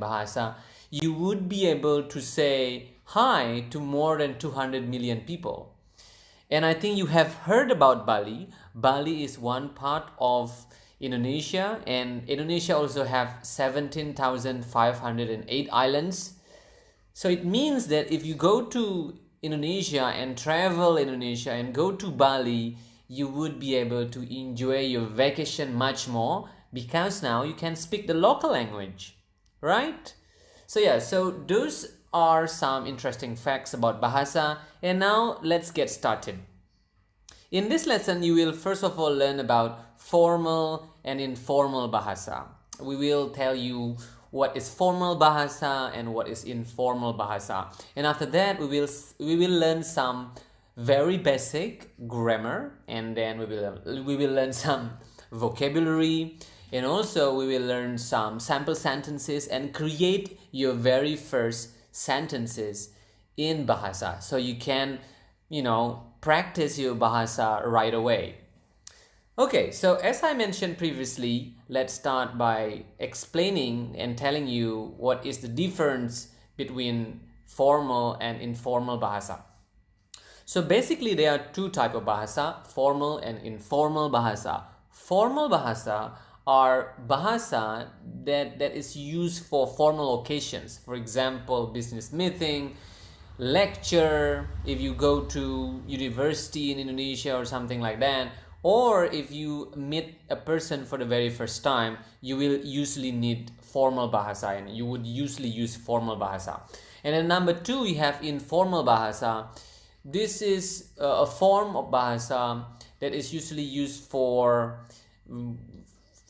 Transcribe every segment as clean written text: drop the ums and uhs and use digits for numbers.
Bahasa, you would be able to say hi to more than 200 million people. And I think you have heard about Bali. Bali is one part of Indonesia, and Indonesia also have 17,508 islands. So it means that if you go to Indonesia and travel Indonesia and go to Bali, you would be able to enjoy your vacation much more because now you can speak the local language, right? So yeah, so those are some interesting facts about Bahasa, and now let's get started. In this lesson, you will first of all learn about formal and informal Bahasa. We will tell you what is formal Bahasa and what is informal Bahasa. And after that, we will learn some very basic grammar, and then we will learn some vocabulary, and also we will learn some sample sentences and create your very first sentences in Bahasa, so you can practice your Bahasa right away. Okay, so as I mentioned previously, let's start by explaining and telling you what is the difference between formal and informal Bahasa. So basically there are two types of Bahasa, formal and informal Bahasa. Formal Bahasa are Bahasa that is used for formal occasions. For example, business meeting, lecture, if you go to university in Indonesia or something like that, or if you meet a person for the very first time, you will usually need formal Bahasa, and you would usually use formal Bahasa. And then number two, we have informal Bahasa. This is a form of Bahasa that is usually used for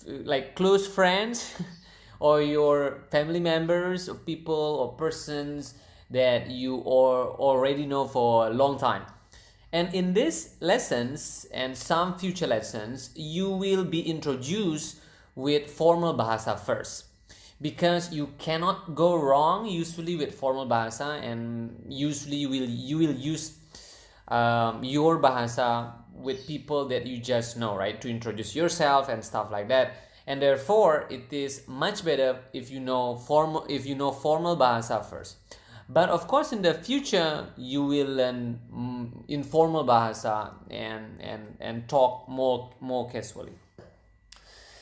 like close friends or your family members or people or persons that you already know for a long time. And in these lessons and some future lessons, you will be introduced with formal Bahasa first, because you cannot go wrong usually with formal Bahasa, and usually you will use your Bahasa with people that you just know, right, to introduce yourself and stuff like that. And therefore it is much better if you know formal Bahasa first. But of course in the future you will learn informal Bahasa and talk more casually.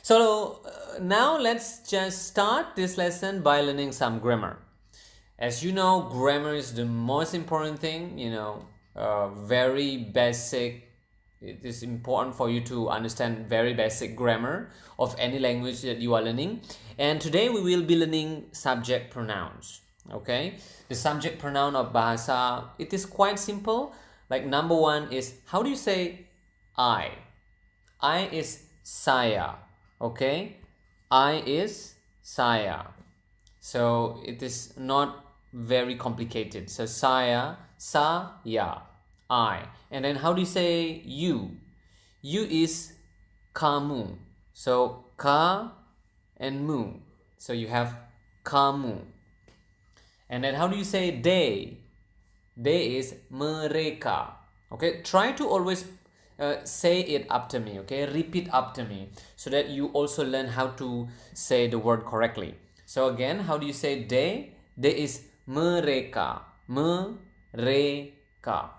So now let's just start this lesson by learning some grammar. As you know, grammar is the most important thing, very basic. It is important for you to understand very basic grammar of any language that you are learning. And today we will be learning subject pronouns. Okay, the subject pronoun of Bahasa, it is quite simple. Like number one is, how do you say I? I is saya. Okay, I is saya. So it is not very complicated. So saya, I. And then how do you say you? You is kamu. So ka and mu. So you have kamu. And then how do you say they? They is mereka. Okay, try to always say it after me. Okay, repeat after me so that you also learn how to say the word correctly. So again, how do you say they? They is mereka. Mereka.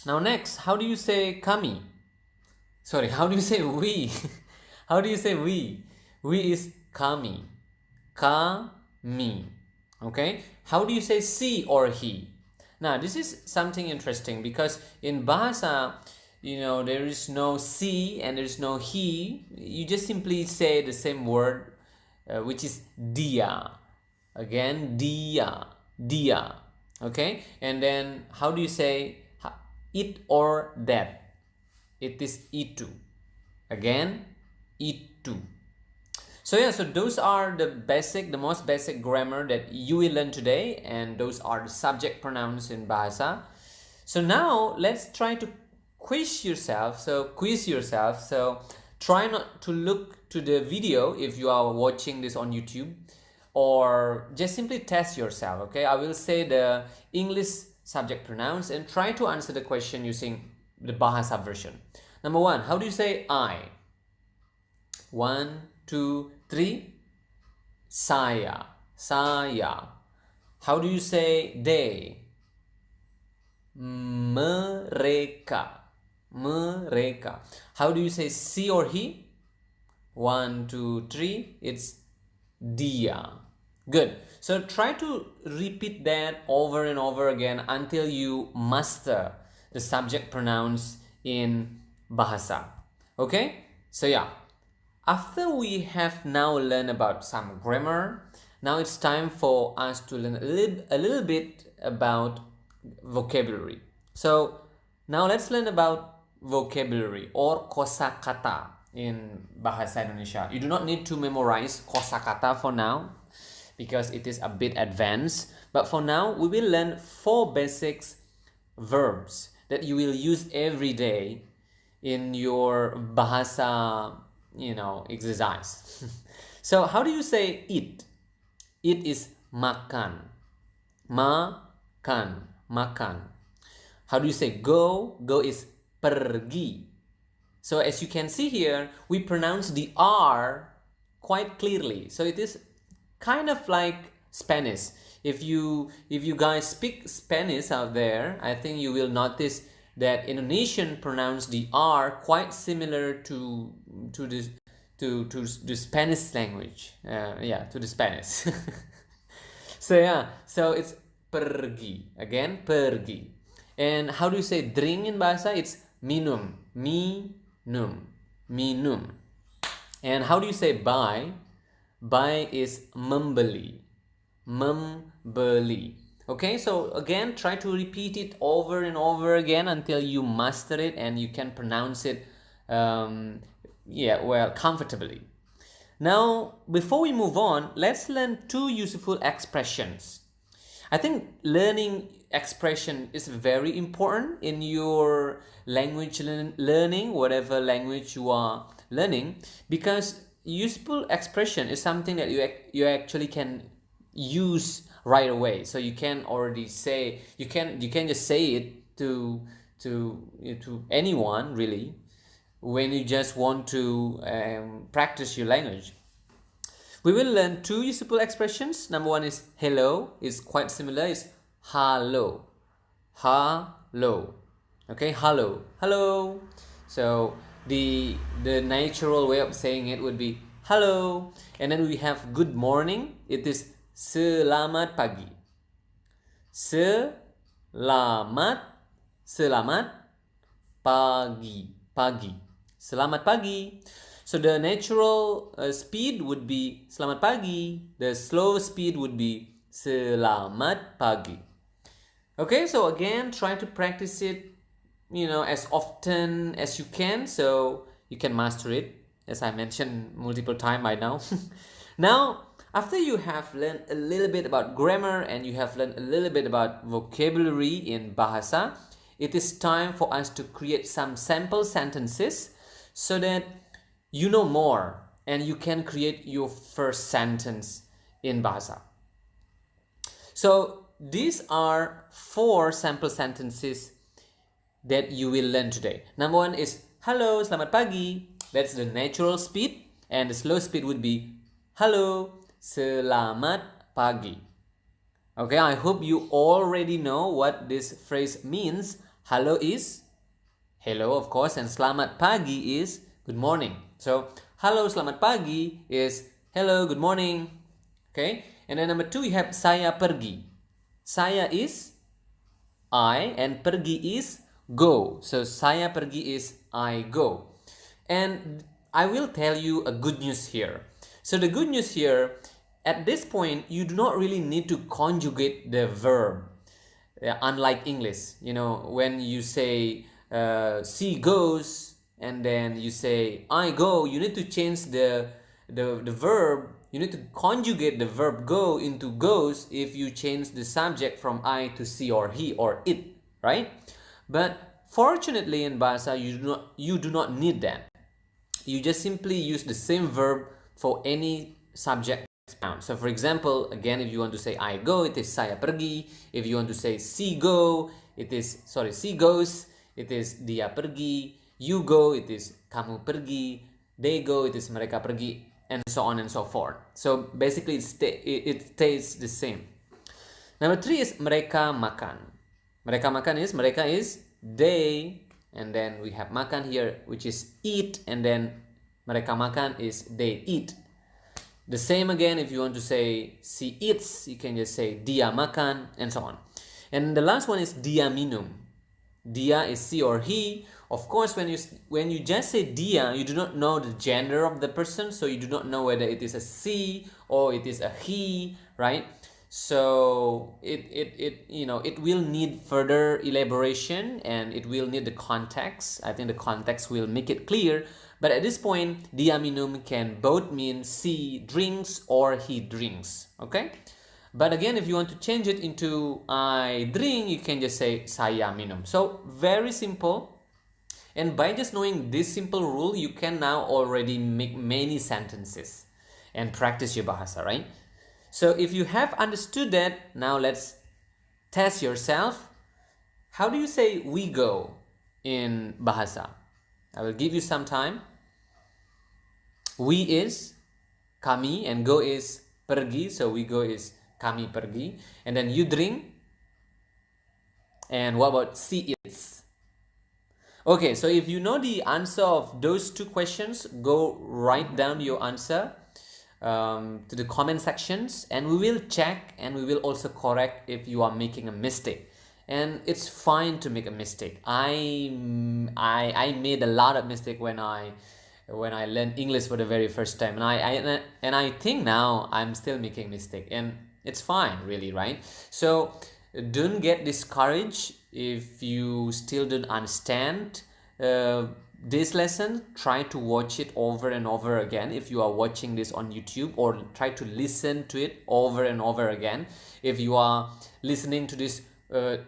Now next, how do you say kami? Sorry, how do you say we? How do you say we? We is kami. Kami. Okay, how do you say she or he? Now this is something interesting, because in Bahasa, there is no she and there is no he. You just simply say the same word, which is dia. Again, dia. Okay, and then how do you say it or that? It is itu. Again, itu. So yeah, so those are the most basic grammar that you will learn today, and those are the subject pronouns in Bahasa. So now let's try to quiz yourself. So try not to look to the video if you are watching this on YouTube, or just simply test yourself. Okay, I will say the English subject pronouns and try to answer the question using the Bahasa version. Number one, how do you say I? 1, 2, 3. Saya. Saya. How do you say they? Mereka. Mereka. How do you say she or he? 1, 2, 3. It's dia. Good. So try to repeat that over and over again until you master the subject pronouns in Bahasa. Okay? So yeah, after we have now learned about some grammar, now it's time for us to learn a little bit about vocabulary. So now let's learn about vocabulary or kosakata in Bahasa Indonesia. You do not need to memorize kosakata for now because it is a bit advanced. But for now, we will learn 4 basics verbs that you will use every day in your Bahasa, exercise. So how do you say eat? Eat is makan. Makan. Makan. How do you say go? Go is pergi. So as you can see here, we pronounce the R quite clearly. So it is kind of like Spanish. If you guys speak Spanish out there, I think you will notice that Indonesian pronounce the R quite similar to the Spanish language. To the Spanish. So it's pergi. Again, pergi. And how do you say drink in Bahasa? It's minum. Minum. Minum. And how do you say buy? Buy is membeli. Membeli. Okay, so again, try to repeat it over and over again until you master it and you can pronounce it comfortably. Now, before we move on, let's learn 2 useful expressions. I think learning expression is very important in your language learning, whatever language you are learning, because useful expression is something that you actually can use right away. So you can already say, you can just say it to anyone really when you just want to practice your language. We will learn 2 useful expressions. Number 1 is hello. It's quite similar. It's hello. Hello. Okay, hello. Hello. So the natural way of saying it would be hello. And then we have good morning. It is selamat pagi. Selamat pagi. Selamat pagi. So the natural speed would be selamat pagi. The slow speed would be selamat pagi. Okay, so again, try to practice it, as often as you can so you can master it, as I mentioned multiple times by now. Now, after you have learned a little bit about grammar and you have learned a little bit about vocabulary in Bahasa, it is time for us to create some sample sentences so that you know more and you can create your first sentence in Bahasa. So these are 4 sample sentences that you will learn today. Number 1 is hello, selamat pagi. That's the natural speed, and the slow speed would be hello, selamat pagi. Okay, I hope you already know what this phrase means. Hello is hello, of course, and selamat pagi is good morning. So hello, selamat pagi is hello, good morning. Okay, and then number 2 we have saya pergi. Saya is I and pergi is go. So saya pergi is I go. And I will tell you a good news here. So the good news here, at this point, you do not really need to conjugate the verb. Unlike English, when you say she goes and then you say I go, you need to change the verb. You need to conjugate the verb go into goes if you change the subject from I to she or he or it, right? But fortunately in Bahasa, you do not need that. You just simply use the same verb for any subject noun. So for example, again, if you want to say I go, it is saya pergi. If you want to say she goes, it is dia pergi. You go, it is kamu pergi. They go, it is mereka pergi, and so on and so forth. So basically it stays the same. Number 3 is mereka makan. Mereka makan is, mereka is they, and then we have makan here, which is eat, and then mereka makan is they eat. The same again, if you want to say she eats, you can just say dia makan, and so on. And the last one is dia minum. Dia is she or he. Of course, when you just say dia, you do not know the gender of the person, so you do not know whether it is a she or it is a he, right? So it will need further elaboration, and it will need the context. I think the context will make it clear. But at this point, dia minum can both mean she drinks or he drinks. Okay? But again, if you want to change it into I drink, you can just say saya minum. So very simple. And by just knowing this simple rule, you can now already make many sentences and practice your bahasa, right? So if you have understood that, now let's test yourself. How do you say we go in bahasa? I will give you some time. We is kami, and go is pergi. So we go is kami pergi. And then you drink. And what about she eats? Okay, so if you know the answer of those two questions, go write down your answer to the comment sections, and we will check and we will also correct if you are making a mistake. And it's fine to make a mistake. I made a lot of mistake when I learned English for the very first time, and I think now I'm still making mistake, and it's fine, really, right? So don't get discouraged if you still don't understand this lesson. Try to watch it over and over again if you are watching this on YouTube, or try to listen to it over and over again if you are listening to this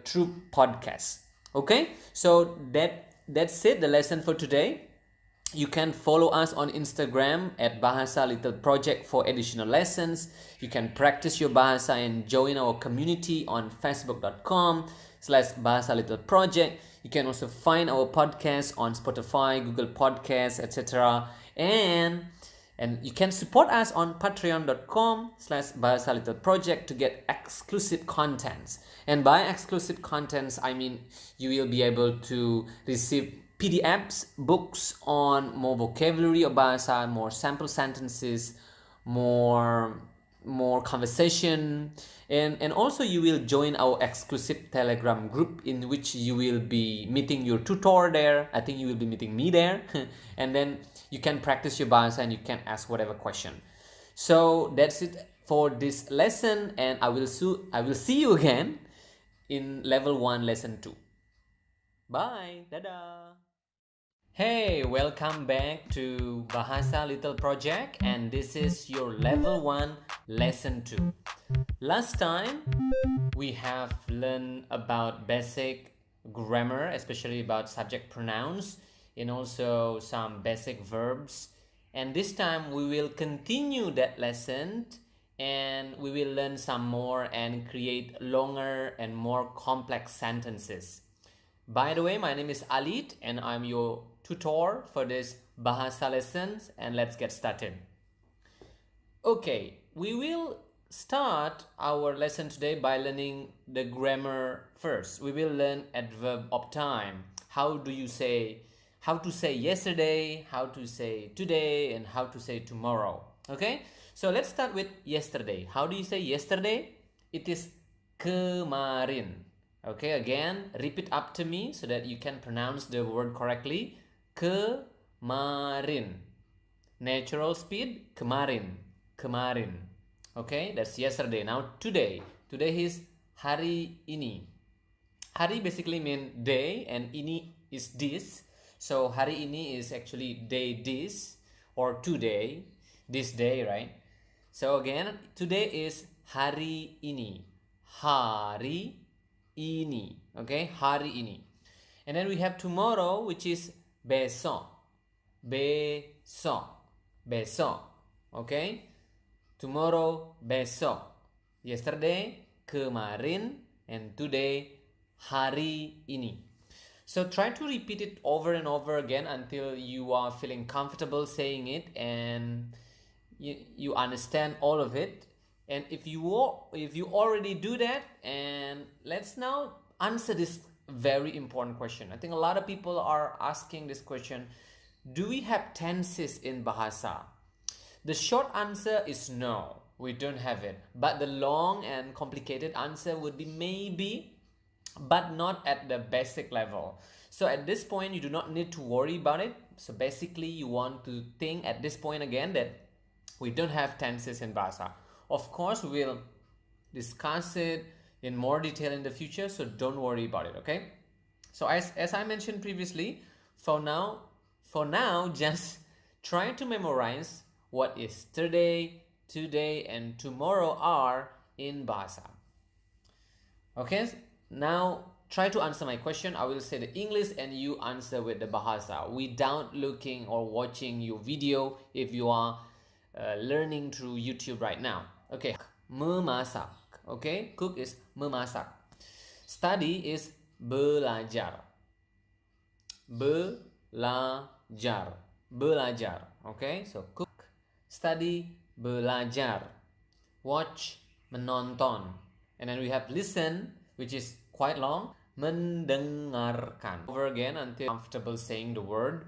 through podcast. Okay, so that's it, the lesson for today. You can follow us on Instagram at Bahasa Little Project for additional lessons. You can practice your Bahasa and join our community on facebook.com/Bahasa Little Project. You can also find our podcast on Spotify, Google Podcasts, etc. And you can support us on patreon.com/Bahasa Little Project to get exclusive contents. And by exclusive contents, I mean you will be able to receive PDFs, books on more vocabulary of Bahasa, more sample sentences, more conversation, and also you will join our exclusive Telegram group in which you will be meeting your tutor there. I think you will be meeting me there. And then you can practice your Bahasa and you can ask whatever question. So that's it for this lesson, and I will see you again in level 1 lesson 2. Bye. Dadah. Hey, welcome back to Bahasa Little Project, and this is your level 1 lesson 2. Last time we have learned about basic grammar, especially about subject pronouns, and also some basic verbs. And this time we will continue that lesson, and we will learn some more and create longer and more complex sentences. By the way, my name is Alit, and I'm your tutor for this Bahasa lessons, and let's get started. Okay, we will start our lesson today by learning the grammar first. We will learn adverb of time. How to say yesterday, how to say today, and how to say tomorrow. Okay, so let's start with yesterday. How do you say yesterday? It is kemarin. Okay, again, repeat after me so that you can pronounce the word correctly. Kemarin. Natural speed, kemarin. Kemarin. Okay, that's yesterday. Now today. Today is hari ini. Hari basically means day, and ini is this. So hari ini is actually day this, or today, this day, right? So again, today is hari ini. Hari ini. Okay, hari ini. And then we have tomorrow, which is besok. Besok. Besok. Okay? Tomorrow, besok. Yesterday, kemarin. And today, hari ini. So try to repeat it over and over again until you are feeling comfortable saying it, and you understand all of it. And if you already do that, and let's now answer this very important question. I think a lot of people are asking this question: do we have tenses in Bahasa? The short answer is no, we don't have it. But the long and complicated answer would be maybe, but not at the basic level. So at this point, you do not need to worry about it. So basically, you want to think at this point again that we don't have tenses in Bahasa. Of course, we will discuss it in more detail in the future, so don't worry about it, okay? So as I mentioned previously, for now, just try to memorize what yesterday, today, and tomorrow are in Bahasa. Okay, now try to answer my question. I will say the English and you answer with the Bahasa without looking or watching your video if you are learning through YouTube right now. Okay, memasak. Okay, cook is memasak. Study is belajar. Belajar. Belajar. Okay, so cook, study, belajar. Watch, menonton. And then we have listen, which is quite long. Mendengarkan. Over again until comfortable saying the word.